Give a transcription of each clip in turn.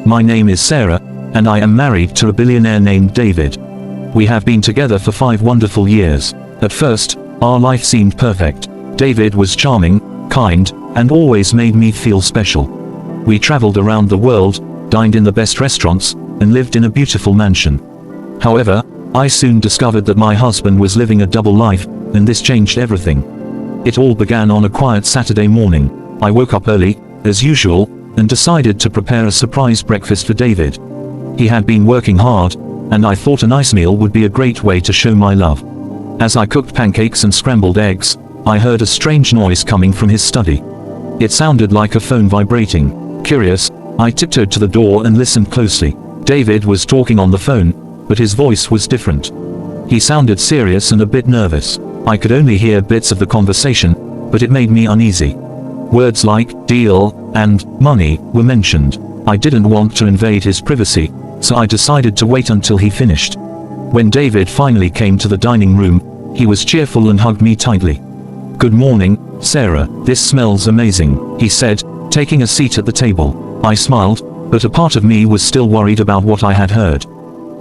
My name is Sarah, and I am married to a billionaire named David. We have been together for 5 wonderful years. At first, our life seemed perfect. David was charming, kind, and always made me feel special. We traveled around the world, dined in the best restaurants, and lived in a beautiful mansion. However, I soon discovered that my husband was living a double life, and this changed everything. It all began on a quiet Saturday morning. I woke up early, as usual, and decided to prepare a surprise breakfast for David. He had been working hard, and I thought a nice meal would be a great way to show my love. As I cooked pancakes and scrambled eggs, I heard a strange noise coming from his study. It sounded like a phone vibrating. Curious, I tiptoed to the door and listened closely. David was talking on the phone, but his voice was different. He sounded serious and a bit nervous. I could only hear bits of the conversation, but it made me uneasy. Words like deal and money were mentioned. I didn't want to invade his privacy, so I decided to wait until he finished. When David finally came to the dining room, he was cheerful and hugged me tightly. "Good morning, Sarah, this smells amazing," he said, taking a seat at the table. I smiled, but a part of me was still worried about what I had heard.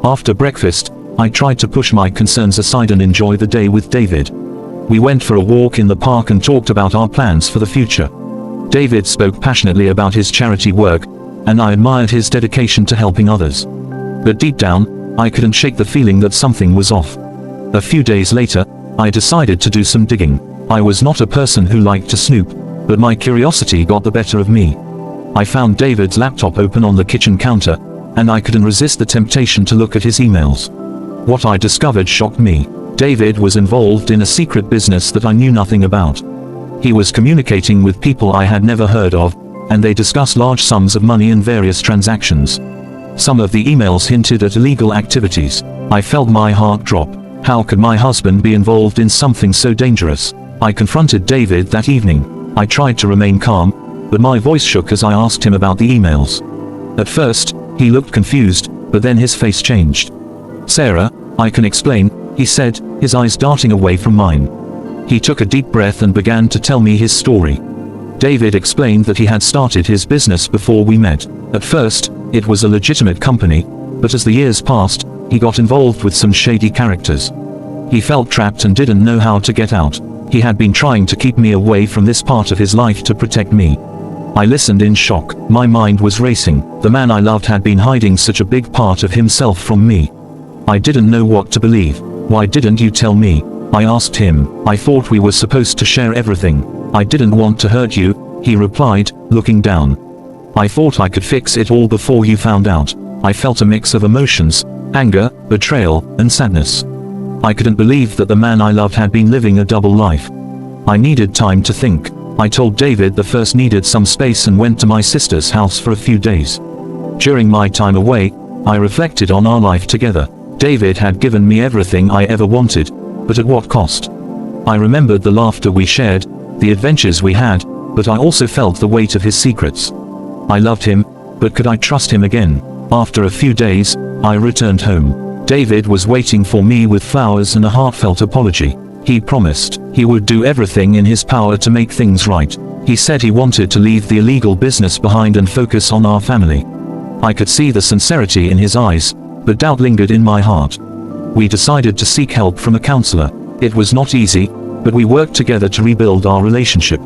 After breakfast, I tried to push my concerns aside and enjoy the day with David. We went for a walk in the park and talked about our plans for the future. David spoke passionately about his charity work, and I admired his dedication to helping others. But deep down, I couldn't shake the feeling that something was off. A few days later, I decided to do some digging. I was not a person who liked to snoop, but my curiosity got the better of me. I found David's laptop open on the kitchen counter, and I couldn't resist the temptation to look at his emails. What I discovered shocked me. David was involved in a secret business that I knew nothing about. He was communicating with people I had never heard of, and they discussed large sums of money and various transactions. Some of the emails hinted at illegal activities. I felt my heart drop. How could my husband be involved in something so dangerous? I confronted David that evening. I tried to remain calm, but my voice shook as I asked him about the emails. At first, he looked confused, but then his face changed. "Sarah, I can explain," he said, his eyes darting away from mine. He took a deep breath and began to tell me his story. David explained that he had started his business before we met. At first, it was a legitimate company, but as the years passed, he got involved with some shady characters. He felt trapped and didn't know how to get out. He had been trying to keep me away from this part of his life to protect me. I listened in shock. My mind was racing. The man I loved had been hiding such a big part of himself from me. I didn't know what to believe. "Why didn't you tell me?" I asked him. "I thought we were supposed to share everything." "I didn't want to hurt you," he replied, looking down. "I thought I could fix it all before you found out." I felt a mix of emotions: anger, betrayal, and sadness. I couldn't believe that the man I loved had been living a double life. I needed time to think. I told David the first needed some space and went to my sister's house for a few days. During my time away, I reflected on our life together. David had given me everything I ever wanted, but at what cost? I remembered the laughter we shared, the adventures we had, but I also felt the weight of his secrets. I loved him, but could I trust him again? After a few days, I returned home. David was waiting for me with flowers and a heartfelt apology. He promised he would do everything in his power to make things right. He said he wanted to leave the illegal business behind and focus on our family. I could see the sincerity in his eyes, but doubt lingered in my heart. We decided to seek help from a counselor. It was not easy, but we worked together to rebuild our relationship.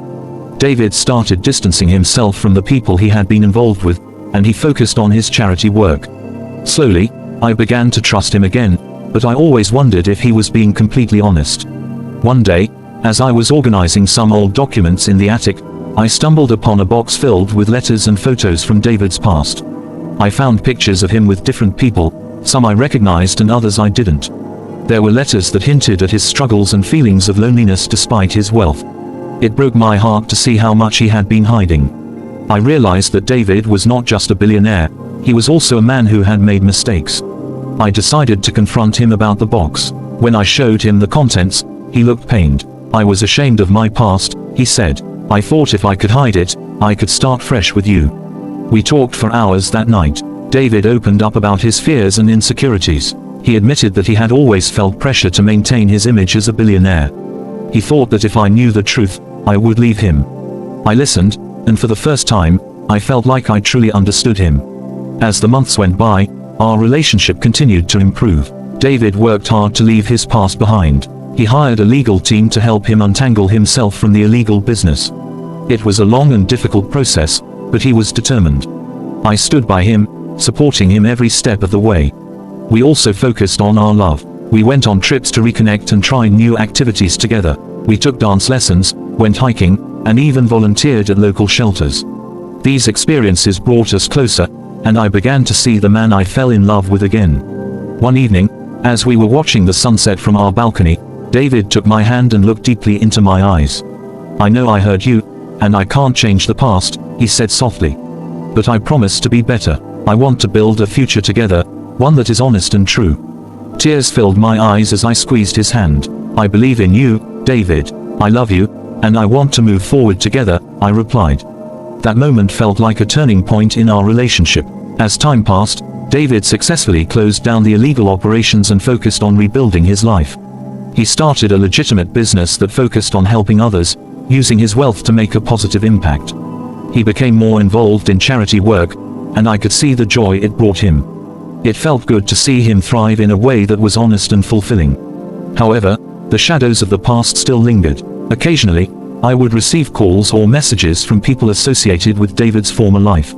David started distancing himself from the people he had been involved with, and he focused on his charity work. Slowly, I began to trust him again, but I always wondered if he was being completely honest. One day, as I was organizing some old documents in the attic, I stumbled upon a box filled with letters and photos from David's past. I found pictures of him with different people, some I recognized and others I didn't. There were letters that hinted at his struggles and feelings of loneliness despite his wealth. It broke my heart to see how much he had been hiding. I realized that David was not just a billionaire, he was also a man who had made mistakes. I decided to confront him about the box. When I showed him the contents, he looked pained. "I was ashamed of my past," he said. "I thought if I could hide it, I could start fresh with you." We talked for hours that night. David opened up about his fears and insecurities. He admitted that he had always felt pressure to maintain his image as a billionaire. He thought that if I knew the truth, I would leave him. I listened, and for the first time, I felt like I truly understood him. As the months went by, our relationship continued to improve. David worked hard to leave his past behind. He hired a legal team to help him untangle himself from the illegal business. It was a long and difficult process, but he was determined. I stood by him, supporting him every step of the way. We also focused on our love. We went on trips to reconnect and try new activities together. We took dance lessons, went hiking, and even volunteered at local shelters. These experiences brought us closer, and I began to see the man I fell in love with again. One evening, as we were watching the sunset from our balcony, David took my hand and looked deeply into my eyes. "I know I hurt you, and I can't change the past," he said softly. "But I promise to be better. I want to build a future together, one that is honest and true." Tears filled my eyes as I squeezed his hand. "I believe in you, David. I love you, and I want to move forward together," I replied. That moment felt like a turning point in our relationship. As time passed, David successfully closed down the illegal operations and focused on rebuilding his life. He started a legitimate business that focused on helping others, using his wealth to make a positive impact. He became more involved in charity work, and I could see the joy it brought him. It felt good to see him thrive in a way that was honest and fulfilling. However, the shadows of the past still lingered. Occasionally, I would receive calls or messages from people associated with David's former life.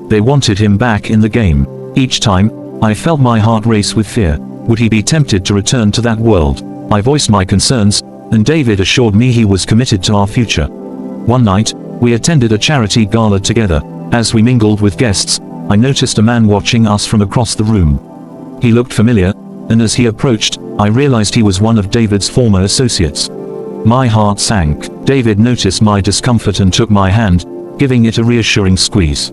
They wanted him back in the game. Each time, I felt my heart race with fear. Would he be tempted to return to that world? I voiced my concerns, and David assured me he was committed to our future. One night, we attended a charity gala together. As we mingled with guests, I noticed a man watching us from across the room. He looked familiar, and as he approached, I realized he was one of David's former associates. My heart sank. David noticed my discomfort and took my hand, giving it a reassuring squeeze.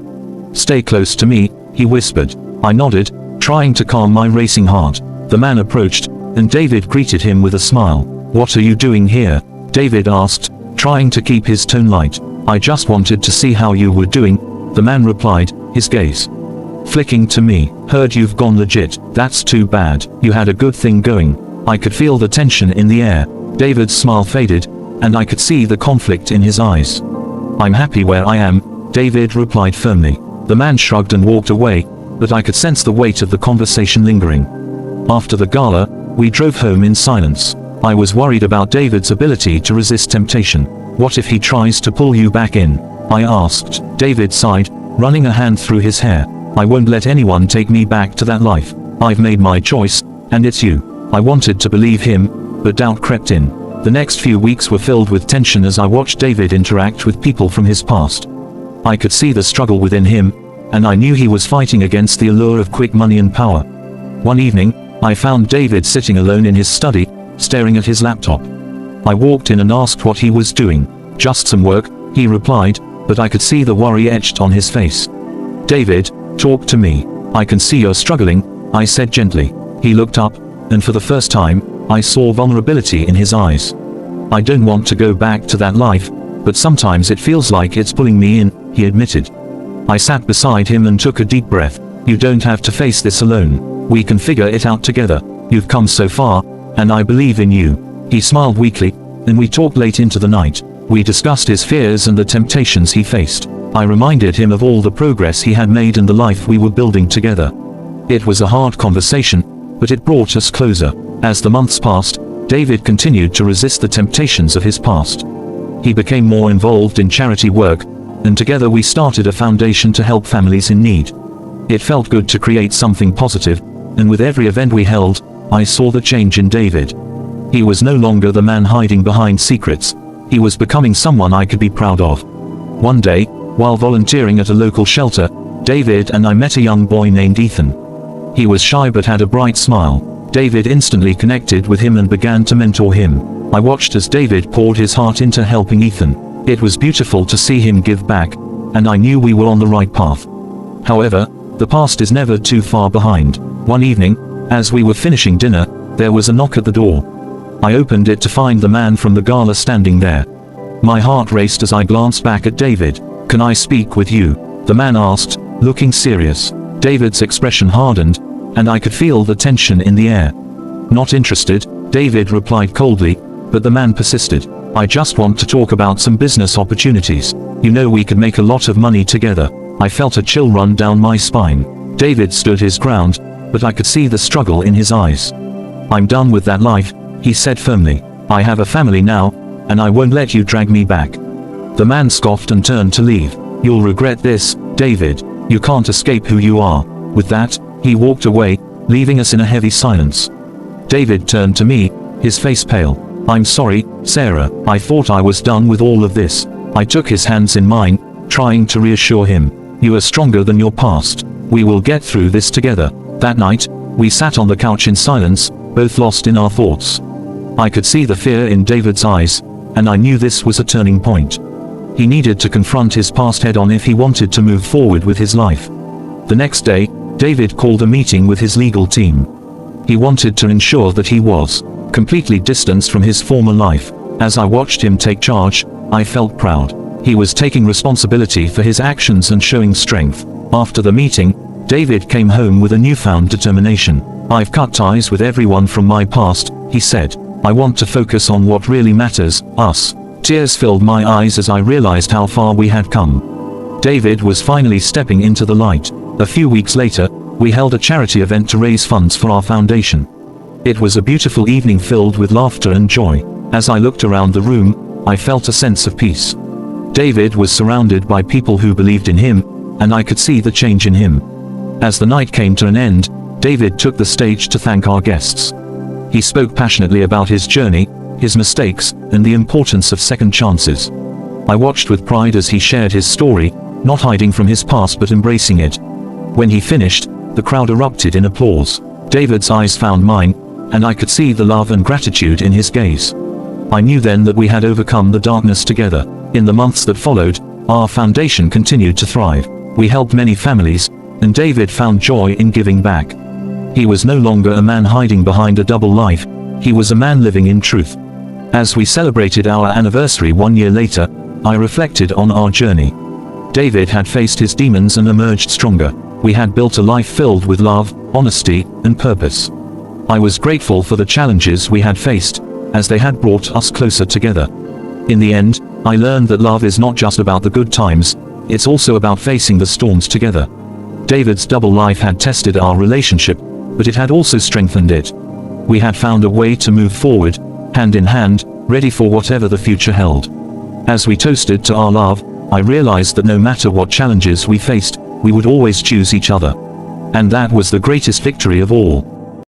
"Stay close to me," he whispered. I nodded, trying to calm my racing heart. The man approached, and David greeted him with a smile. "What are you doing here?" David asked, trying to keep his tone light. "I just wanted to see how you were doing," the man replied, his gaze flicking to me. "Heard you've gone legit. That's too bad. You had a good thing going." I could feel the tension in the air. David's smile faded, and I could see the conflict in his eyes. "I'm happy where I am," David replied firmly. The man shrugged and walked away, but I could sense the weight of the conversation lingering. After the gala, we drove home in silence. I was worried about David's ability to resist temptation. "What if he tries to pull you back in?" I asked. David sighed, running a hand through his hair. "I won't let anyone take me back to that life. I've made my choice, and it's you." I wanted to believe him, but doubt crept in. The next few weeks were filled with tension as I watched David interact with people from his past. I could see the struggle within him, and I knew he was fighting against the allure of quick money and power. One evening, I found David sitting alone in his study, staring at his laptop. I walked in and asked what he was doing. "Just some work," he replied, but I could see the worry etched on his face. "David, talk to me. I can see you're struggling," I said gently. He looked up, and for the first time, I saw vulnerability in his eyes. "I don't want to go back to that life, but sometimes it feels like it's pulling me in," he admitted. I sat beside him and took a deep breath. "You don't have to face this alone. We can figure it out together. You've come so far, and I believe in you." He smiled weakly, and we talked late into the night. We discussed his fears and the temptations he faced. I reminded him of all the progress he had made and the life we were building together. It was a hard conversation, but it brought us closer. As the months passed, David continued to resist the temptations of his past. He became more involved in charity work, and together we started a foundation to help families in need. It felt good to create something positive, and with every event we held, I saw the change in David. He was no longer the man hiding behind secrets. He was becoming someone I could be proud of. One day, while volunteering at a local shelter, David and I met a young boy named Ethan. He was shy but had a bright smile. David instantly connected with him and began to mentor him. I watched as David poured his heart into helping Ethan. It was beautiful to see him give back, and I knew we were on the right path. However, the past is never too far behind. One evening, as we were finishing dinner, there was a knock at the door. I opened it to find the man from the gala standing there. My heart raced as I glanced back at David. "Can I speak with you?" the man asked, looking serious. David's expression hardened, and I could feel the tension in the air. "Not interested," David replied coldly, but the man persisted. "I just want to talk about some business opportunities. You know we could make a lot of money together." I felt a chill run down my spine. David stood his ground, but I could see the struggle in his eyes. "I'm done with that life," he said firmly. "I have a family now, and I won't let you drag me back." The man scoffed and turned to leave. "You'll regret this, David. You can't escape who you are." With that, he walked away, leaving us in a heavy silence. David turned to me, his face pale. "I'm sorry, Sarah. I thought I was done with all of this." I took his hands in mine, trying to reassure him. "You are stronger than your past. We will get through this together." That night, we sat on the couch in silence, both lost in our thoughts. I could see the fear in David's eyes, and I knew this was a turning point. He needed to confront his past head-on if he wanted to move forward with his life. The next day, David called a meeting with his legal team. He wanted to ensure that he was completely distanced from his former life. As I watched him take charge, I felt proud. He was taking responsibility for his actions and showing strength. After the meeting, David came home with a newfound determination. "I've cut ties with everyone from my past," he said. "I want to focus on what really matters, us." Tears filled my eyes as I realized how far we had come. David was finally stepping into the light. A few weeks later, we held a charity event to raise funds for our foundation. It was a beautiful evening filled with laughter and joy. As I looked around the room, I felt a sense of peace. David was surrounded by people who believed in him, and I could see the change in him. As the night came to an end, David took the stage to thank our guests. He spoke passionately about his journey, his mistakes, and the importance of second chances. I watched with pride as he shared his story, not hiding from his past but embracing it. When he finished, the crowd erupted in applause. David's eyes found mine, and I could see the love and gratitude in his gaze. I knew then that we had overcome the darkness together. In the months that followed, our foundation continued to thrive. We helped many families, and David found joy in giving back. He was no longer a man hiding behind a double life, he was a man living in truth. As we celebrated our anniversary 1 year later, I reflected on our journey. David had faced his demons and emerged stronger. We had built a life filled with love, honesty, and purpose. I was grateful for the challenges we had faced, as they had brought us closer together. In the end, I learned that love is not just about the good times, it's also about facing the storms together. David's double life had tested our relationship, but it had also strengthened it. We had found a way to move forward, hand in hand, ready for whatever the future held. As we toasted to our love, I realized that no matter what challenges we faced, we would always choose each other. And that was the greatest victory of all.